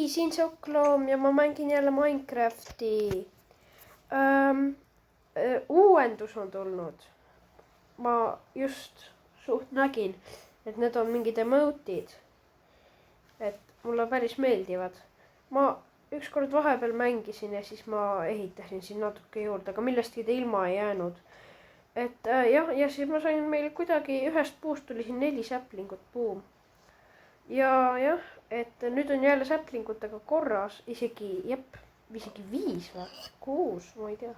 siin Sokkloom ja ma mängin jälle Minecrafti. Uuendus on tulnud. Ma just suht nägin, et need on mingid emote'id. Et mulle päris meeldivad. Ma ükskord vahepeal mängisin ja siis ma ehitasin siin natuke juurde, aga millestki ta ilma ei jäänud. Et jah, ja siis ma sain meil kuidagi ühest puust tuli siin 4 säplingut, buum. Ja jah, et nüüd on jälle säplingutega korras, isegi 5 või 6, ma ei tea.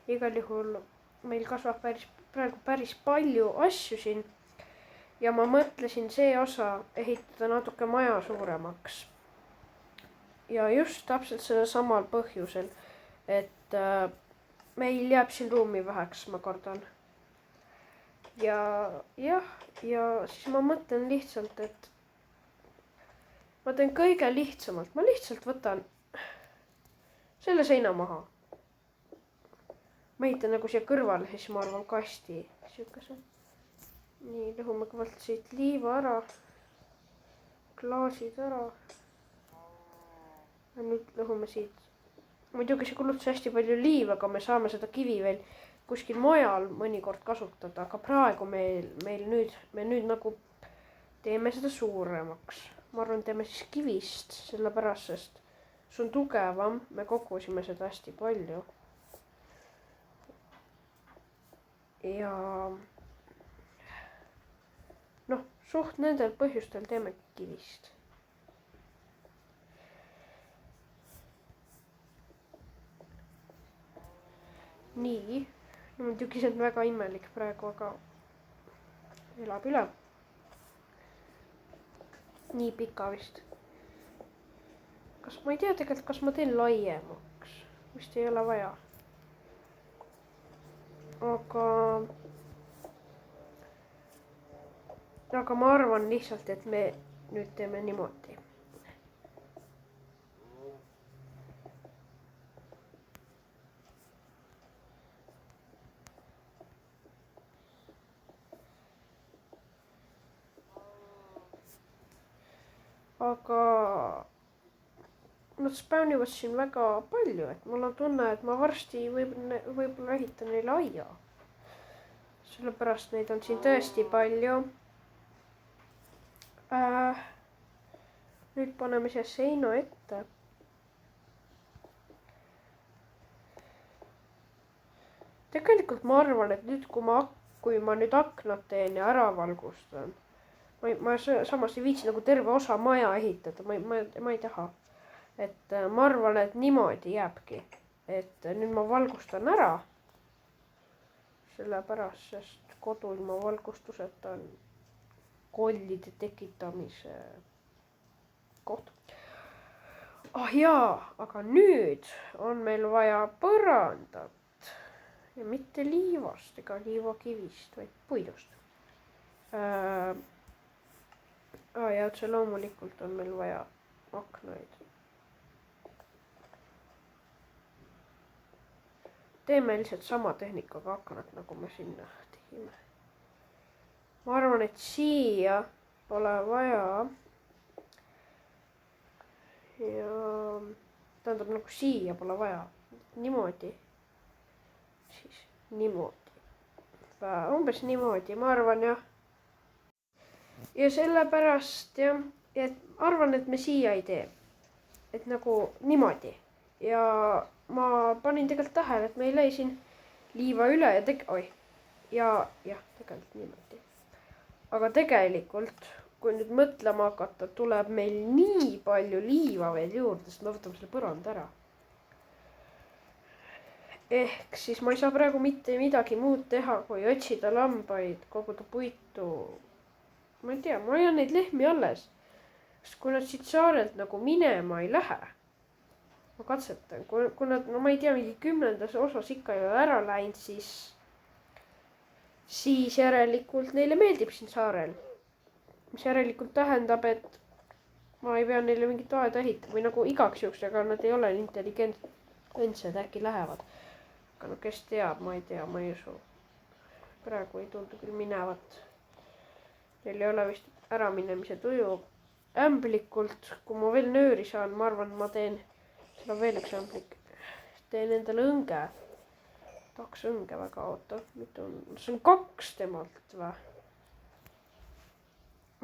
Igal juhul meil kasvab praegu päris palju asju siin. Ja ma mõtlesin see osa ehitada natuke maja suuremaks. Ja just täpselt selle samal põhjusel, et meil jääb siin ruumi väheks, ma kardan. Ja siis ma mõtlen lihtsalt, et ma teen kõige lihtsamalt. Ma lihtsalt võtan selle seina maha. Ma ehitan nagu siia kõrvale, siis ma arvan kasti. Siukese. Nii, lõhume kõvalt siit liiva ära. Klaasid ära. Ja nüüd lõhume siit. Muidugi see kulutas hästi palju liiva, aga me saame seda kivi veel kuskil mujal mõnikord kasutada. Aga praegu me nüüd nagu teeme seda suuremaks. Ma arvan, teeme siis kivist, sellepärast, sest see on tugevam. Me kogusime seda hästi palju. Ja noh, suht nendel põhjustel teeme kivist. Nii, no muidugi see on väga imelik praegu, aga elab üle. Nii pika vist. Kas ma ei tea tegelikult, kas ma teen laiemaks? Vist ei ole vaja. Aga ma arvan lihtsalt, et me nüüd teeme niimoodi. Aga nad spawnivad siin väga palju, et mul on tunne, et ma varsti võib-olla ehitan neile aia. Sellepärast neid on siin tõesti palju. Nüüd paneme siia seina ette. Tegelikult ma arvan, et nüüd kui ma nüüd aknad teen ja ära valgustan, ma samas ei viitsi nagu terve osa maja ehitada, ma ei taha. Et ma arvan, et niimoodi jääbki, et nüüd ma valgustan ära. Sellepärast, sest kodu ilma valgustuseta on kollide tekitamise koht. Jaa, aga nüüd on meil vaja põrandat ja mitte liivast ega liivakivist, vaid puidust. Ja otse loomulikult on meil vaja aknaid. Teeme lihtsalt sama tehnikaga aknad, nagu me sinna tegime. Ma arvan, et siia pole vaja. Ja tähendab nagu siia pole vaja. Niimoodi. Siis niimoodi. Umbes niimoodi, ma arvan jah. Ja sellepärast jah, et arvan, et me siia ei tee. Et nagu niimoodi. Ja ma panin tegelikult tähele, et meil jäi siin liiva üle ja tegelikult niimoodi. Aga tegelikult, kui nüüd mõtlema hakata, tuleb meil nii palju liiva veel juurde, sest me võtame selle põranda ära. Ehk siis ma ei saa praegu mitte midagi muud teha, kui otsida lambaid, koguda puitu. Ma ei tea, ma hoian neid lehmi alles. Sest kui nad siit saarelt nagu minema ei lähe, ma katsetan. Kui nad, no ma ei tea, mingi 10. osas ikka ei ole ära läinud, siis järelikult neile meeldib siin saarel. Mis järelikult tähendab, et ma ei pea neile mingit aeda ehitama või nagu igaks juhuks, aga nad ei ole intelligentsed, äkki lähevad. Aga no kes teab, ma ei tea, ma ei usu. Praegu ei tundu küll minevat. Neil ei ole vist äraminemise tuju. ämblikult, kui ma veel nööri saan, ma arvan, ma teen, seal on veel üks ämblik, teen endale õnge. Tahaks õnge väga, oota, mitu on, see on 2 temalt või?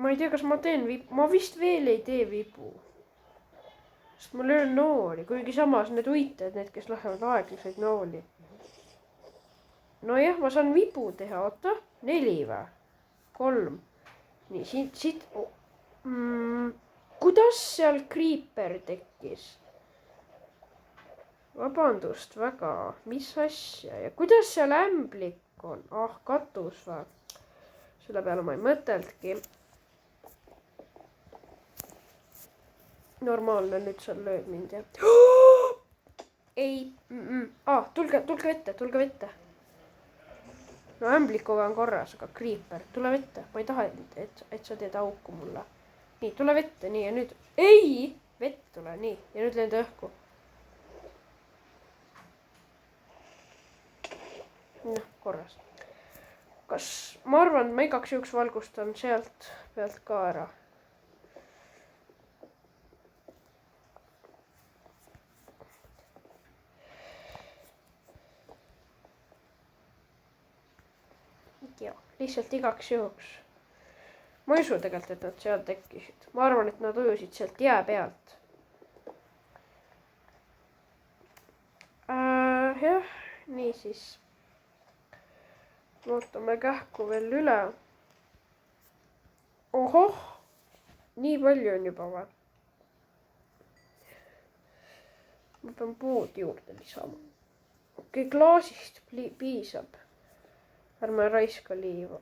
Ma ei tea, kas ma teen vipu, ma vist veel ei tee vipu. Sest ma löön nooli, kuigi samas need uited, need, kes lähevad aeglaseid nooli. Nojah, ma saan vipu teha, oota, 4 või? 3. Nii, siit. Kuidas seal Creeper tekkis? Vabandust väga, mis asja ja kuidas seal ämblik on? Ah, katus või? Selle peale ma ei mõtelnudki. Normaalne nüüd seal lööb mind ja. Ei. Tulge vette. No ämblikuga on korras, aga Creeper, tule vette. Ma ei taha, et sa teed auku mulle. Nii, tule vette, nii ja nüüd. Ei! Vett tule, nii. Ja nüüd lenda õhku. Noh, korras. Ma arvan, ma igaks juhuks valgustan sealt pealt ka ära. Ja, lihtsalt igaks juhuks. Ma ei usu tegelikult, et nad seal tekkisid. Ma arvan, et nad ujusid sealt jää pealt. Jah, nii siis. Vaatame kähku veel üle. Ohoh, nii palju on juba või? Ma pean puud juurde lisama. Okei, klaasist piisab. Ärme raiska liiva.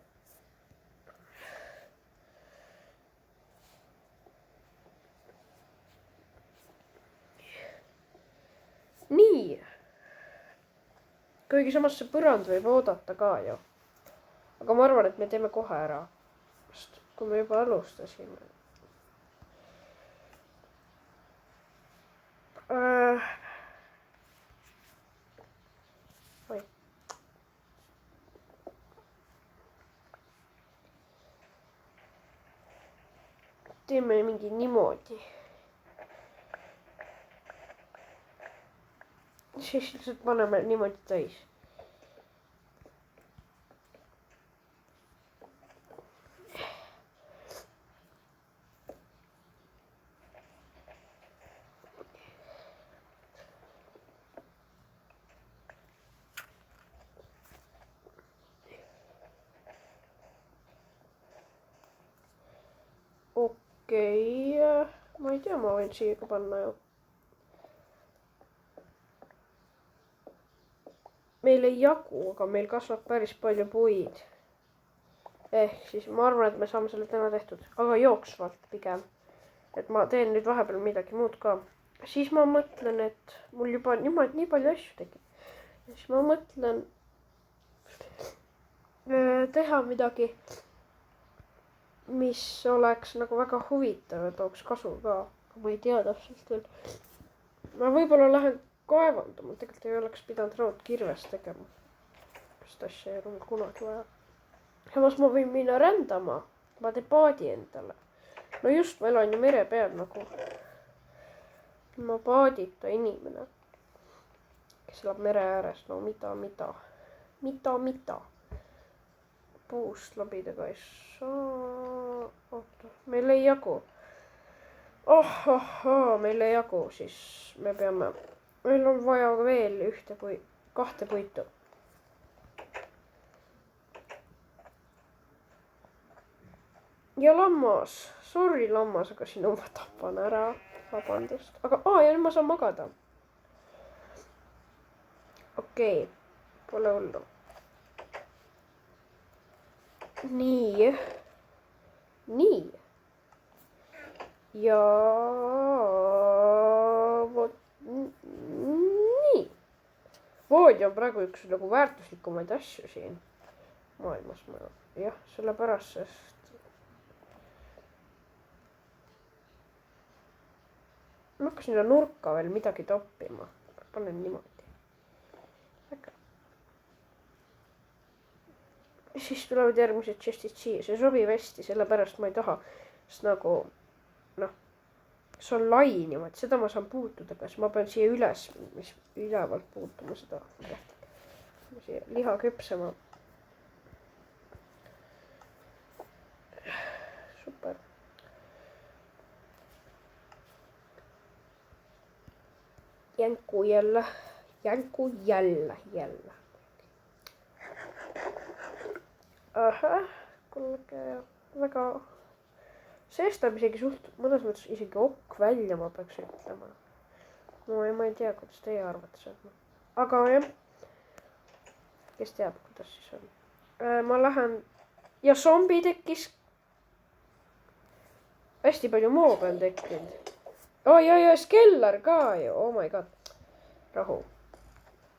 Nii. Kuigi samas see põrand võib oodata ka ju. Aga ma arvan, et me teeme kohe ära. Sest kui me juba alustasime. Oi. Teeme mingi niimoodi. Siis lihtsalt paneme niimoodi täis. Okei, ma ei tea, ma võin siia ka panna ju. Meil ei jagu, aga meil kasvab päris palju puid. Ehk siis ma arvan, et me saame selle täna tehtud, aga jooksvalt pigem. Et ma teen nüüd vahepeal midagi muud ka. Siis ma mõtlen, et mul juba nii palju asju tekib. Ja siis ma mõtlen teha midagi, mis oleks nagu väga huvitav ja tooks kasu ka. Ma ei tea täpselt veel. Ma võib-olla lähen kaevandama, tegelikult ei oleks pidanud raudkirves tegema. Sest asja ei ole kunagi vaja. Samas ma võin minna rändama. Ma teen paadi endale. No just, ma elan ju mere peal nagu. Ma paadita inimene, kes elab mere ääres. No mida. Puust labidega ei saa. Oota, meil ei jagu. Meil ei jagu, siis me peame. Meil on vaja veel 2 puitu. Ja lammas. Sorry lammas, aga sinu ma tapan ära. Vabandust. Aga ja nüüd ma saan magada. Okei. Pole hullu. Nii. Ja vot nii. Voodi on praegu üks nagu väärtuslikumaid asju siin maailmas. Jah, sellepärast, sest ma hakkan sinna nurka veel midagi toppima. Panen niimoodi. Siis tulevad järgmised chestid siia. See sobib hästi, sellepärast ma ei taha. Sest nagu, see on lai niimoodi, seda ma saan puutuda, kas ma pean siia üles, mis ülevalt puutuma seda. Siia liha küpsema. Super. Jänku jälle. Kuulge, väga... Seest on isegi suht, mõnes mõttes isegi okk välja, ma peaks ütlema. No ma ei tea, kuidas teie arvate seda. Aga jah, kes teab, kuidas siis on. Ma lähen... Ja zombi tekkis. Hästi palju moobe on tekkinud. Oi, skeller ka ju. Oh my god. Rahu.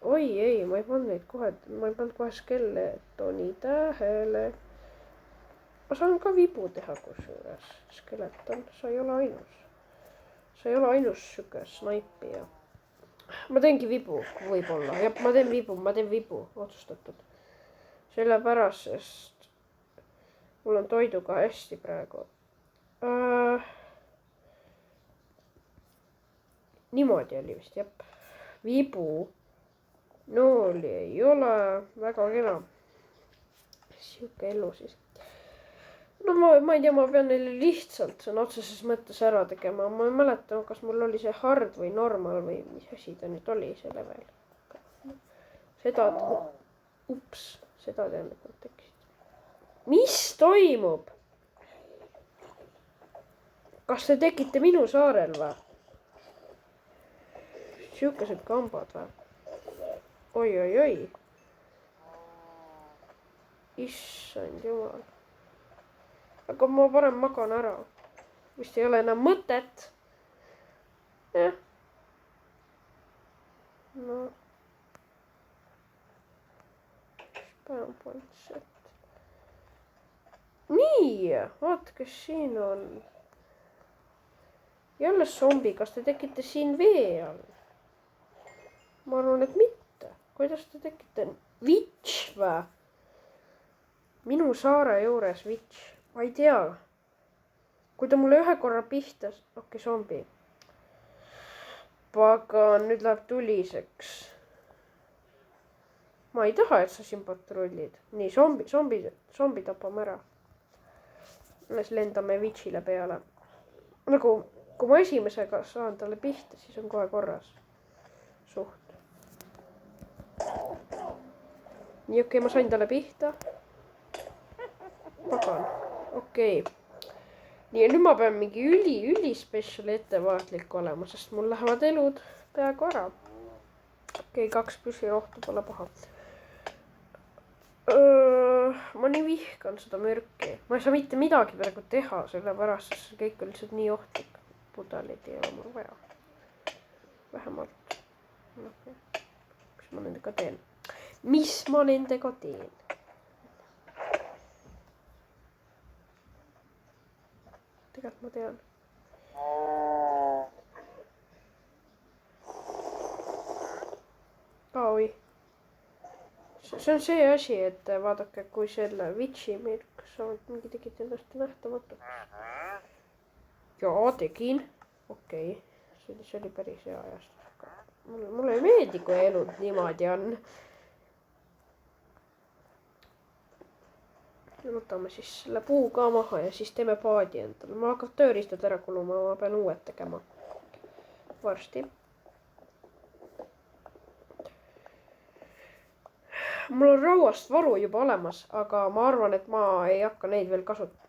Oi, ei, ma ei pannud kohe skeletoni tähele. Ma saan ka vibu teha kusjuures. Skeleton, sa ei ole ainus. Sa ei ole ainus süke snaipija. Ma teengi vibu, võib-olla. Ja ma teen vibu, otsustatud. Sellepärast, sest mul on toiduga hästi praegu. Niimoodi oli vist, jep. Vibu. Nooli ei ole. Väga kena. Siuke elu siis. No ma ei tea, ma pean neile lihtsalt sõna otseses mõttes ära tegema. Ma ei mäleta, kas mul oli see hard või normal või mis asi ta nüüd oli see level. Seda tean, et nad tekkisid. Mis toimub? Kas te tekite minu saarel või? Siukesed kambad või? Oi. Issand jumal. Aga ma parem magan ära. Vist ei ole enam mõtet. Jah. No. Spämpointset. Nii, vaat kes siin on. Jälle zombi, kas te tekite siin vee all? Ma arvan, et mitte. Kuidas te tekite? Witch või? Minu saare juures witch. Ma ei tea. Kui ta mulle ühe korra pihtas. Okei, zombi. Pagan, nüüd läheb tuliseks. Ma ei taha, et sa siin patrullid. Nii, zombi tapame ära. Alles lendame witchile peale. Nagu, kui ma esimesega saan talle pihta, siis on kohe korras. Suht. Nii, okei, ma sain talle pihta. Pagan. Okei. Nii, nüüd ma pean mingi üli special ettevaatlik olema, sest mul lähevad elud peaaegu ära. Okei, 2 püssirohtu pole paha. Ma nii vihkan seda mürki. Ma ei saa mitte midagi praegu teha, sellepärast, sest see kõik on lihtsalt nii ohtlik. Pudelid ei ole mul vaja. Vähemalt. Mis ma nendega teen? Tegelikult ma tean. Oi. See on see asi, et vaadake, kui selle witchi mürk saavad mingi tegid ennast nähtamatuks. Jaa, tegin. Okei. See oli päris hea ajastus. Mulle ei meeldi, kui elud niimoodi on. Võtame siis selle puu ka maha ja siis teeme paadi endale. Ma hakkab tööriistad ära kuluma, ma pean uued tegema. Varsti. Mul on rauast varu juba olemas, aga ma arvan, et ma ei hakka neid veel kasutama.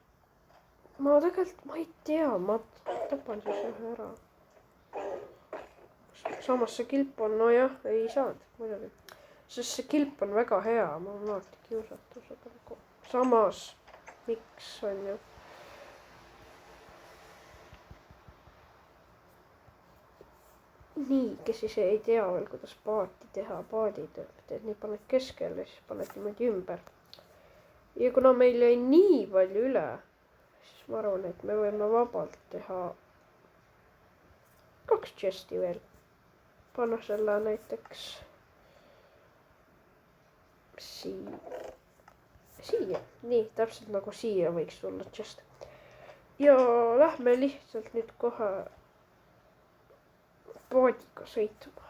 Ma ei tea, ma tapan siis ühe ära. Samas see kilp on, no jah, ei saanud muidugi. Sest see kilp on väga hea, ma olen alati kiusatusega nagu. Samas, miks on ju? Nii, kes siis ei tea veel, kuidas paati teha, paaditööd, et nii paned keskele, siis paned niimoodi ümber. Ja kuna meil jäi nii palju üle, siis ma arvan, et me võime vabalt teha 2 chesti veel. Panna selle näiteks siia. Nii, täpselt nagu siia võiks tulla chest. Ja lähme lihtsalt nüüd kohe poodiga sõitma.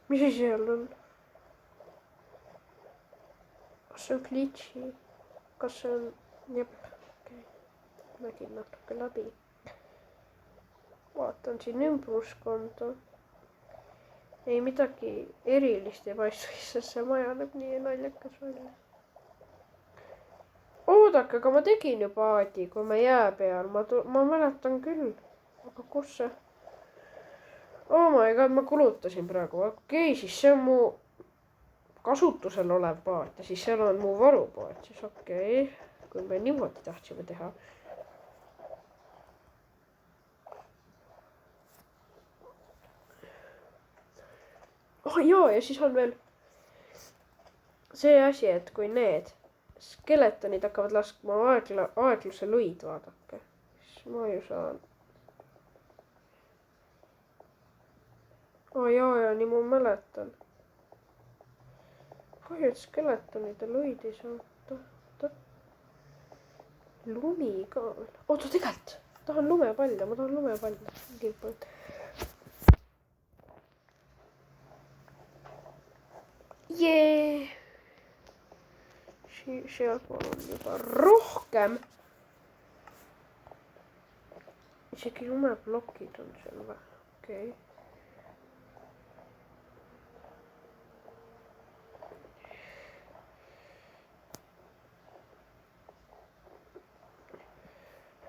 Mis asi seal on? Kas see on glitchi? Kas see on... Jep, okei. Nägin natuke läbi. Vaatan siin ümbruskonda. Ei midagi erilist ei paista, sest see maja näeb nii naljakas välja. Oodake, aga ma tegin ju paadi, kui ma jää peal. Ma mäletan küll. Aga kus see? Oh my god, ma kulutasin praegu. Okei, siis see on mu kasutusel olev paat ja siis seal on mu varupaat. Siis okei, kui me niimoodi tahtsime teha. Oh joo, ja siis on veel see asi, et kui need skeletonid hakkavad laskma aegluse luid, vaadake. Siis ma ju saan. Oh joo, ja nii ma mäletan. Kahju, et skeletonide luid ei saa. Lumi ka veel. Oota, tegelikult. Tahan lumepalja, ma tahan lumepalja. Jee! Sealpool on juba rohkem. Isegi lumeblokid on seal või? Okei.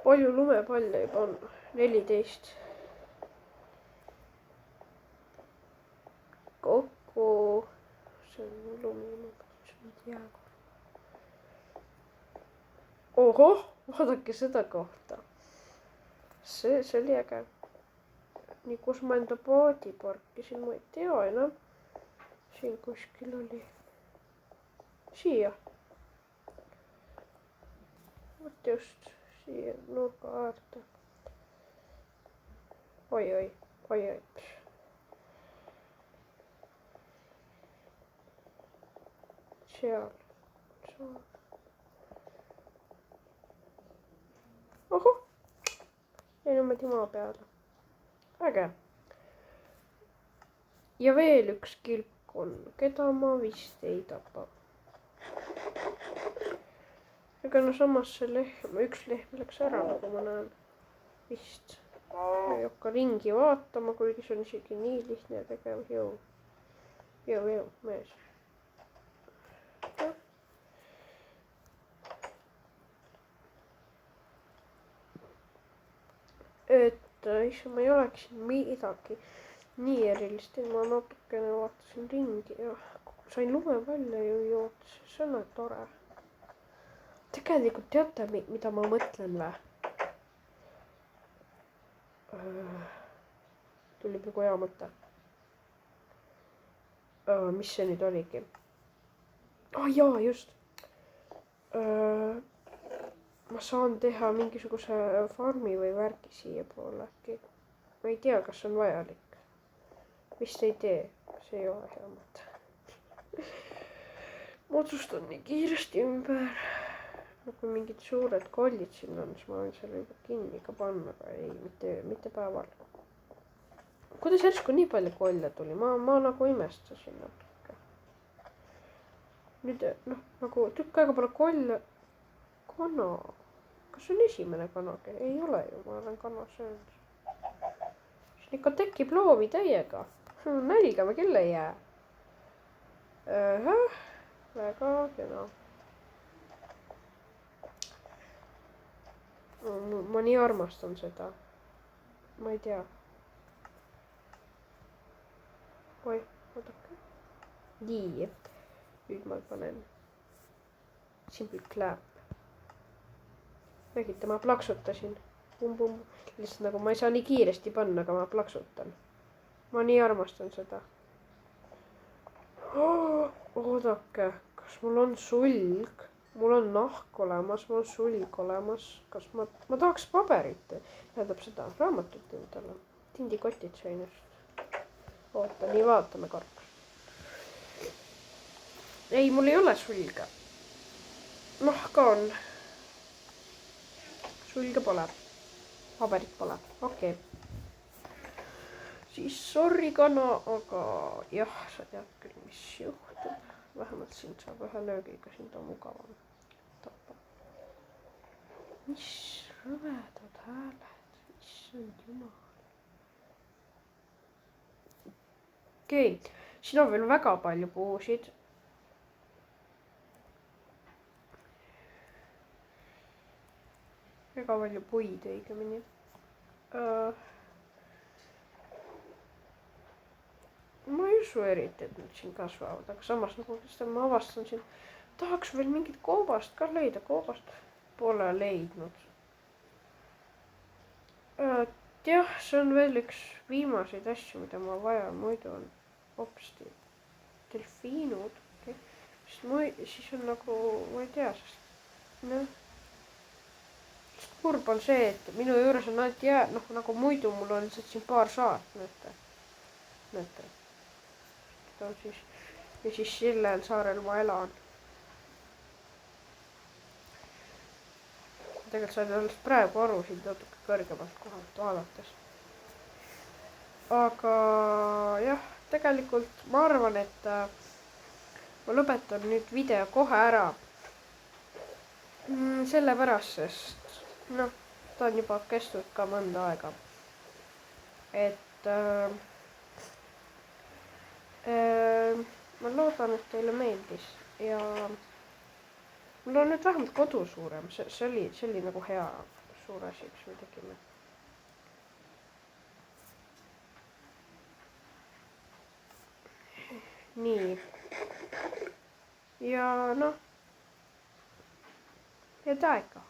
Palju lumepalle juba on? 14. Kokku. See on lumi. Ohoh, vaadake seda kohta. See oli äge. Nii, kus ma enda paadi parkisin, ma ei tea enam. Siin kuskil oli. Siia. Vot just. Siia nurga äärde. Oi. Seal. Ohoh. Ei niimoodi maa peale. Äge. Ja veel üks kilp on, keda ma vist ei tapa. Ega no samas see üks lehm läks ära, nagu ma näen. Vist. Ma ei hakka ringi vaatama, kuigi see on isegi nii lihtne ja tegev. Jõu, mees. Et issand, ma ei oleks midagi nii erilist, et ma natukene vaatasin ringi ja sain lumepalja ju joota, see on tore. Tegelikult teate, mida ma mõtlen või? Tuli praegu hea mõte. Mis see nüüd oligi? Jaa, just. Ma saan teha mingisuguse farmi või värgi siia poole äkki. Ma ei tea, kas see on vajalik. Vist ei tee. See ei ole hea mõte. Ma otsustan nii kiiresti ümber. Kui mingid suured kollid siin on, siis ma võin selle juba kinni ka panna, aga ei, mitte päeval. Kuidas järsku nii palju kolle tuli? Ma nagu imestasin natuke. Nüüd, nagu tükk aega pole kolle. Kana. Kas see on esimene kanagi? Ei ole ju, ma olen kana söönud. Siin ikka tekib loomi täiega. Nälga me küll ei jää. Väga kena. Ma nii armastan seda. Ma ei tea. Oi, oodake. Nii. Nüüd ma panen Simple Clap. Nägite, ma plaksutasin. Pum. Lihtsalt nagu ma ei saa nii kiiresti panna, aga ma plaksutan. Ma nii armastan seda. Oodake, kas mul on sulg? Mul on nahk olemas, mul on sulg olemas. Kas ma tahaks paberit? Tähendab seda raamatut endale. Tindikotid sain just. Oota, nii vaatame korraks. Ei, mul ei ole sulga. Nahka on. Sulge pole. Paberit pole. Okei. siis sorry kana, aga jah, sa tead küll, mis juhtub. Vähemalt sind saab ühe löögiga, sind on mugavam tappa. Mis rõvedad hääled, issand jumal. Okei, siin on veel väga palju puusid. Väga palju puid õigemini. Ma ei usu eriti, et nad siin kasvavad, aga samas nagu ma avastan siin, tahaks veel mingit koobast ka leida, koobast pole leidnud. Jah, see on veel üks viimaseid asju, mida ma vajan, muidu on hopsti delfiinud, okay. Siis on nagu, ma ei tea, sest noh. Kurb on see, et minu juures on ainult nagu muidu mul on lihtsalt siin paar saart, näete. Ja siis sellel saarel ma elan. Tegelikult sain alles praegu aru siin natuke kõrgemalt kohalt vaadates. Aga jah, tegelikult ma arvan, et ma lõpetan nüüd video kohe ära. Sellepärast, sest ta on juba kestnud ka mõnda aega. Et ma loodan, et teile meeldis ja mul on nüüd vähemalt kodu suurem, see oli nagu hea suur asi, mis me tegime. Nii. Ja noh, head aega.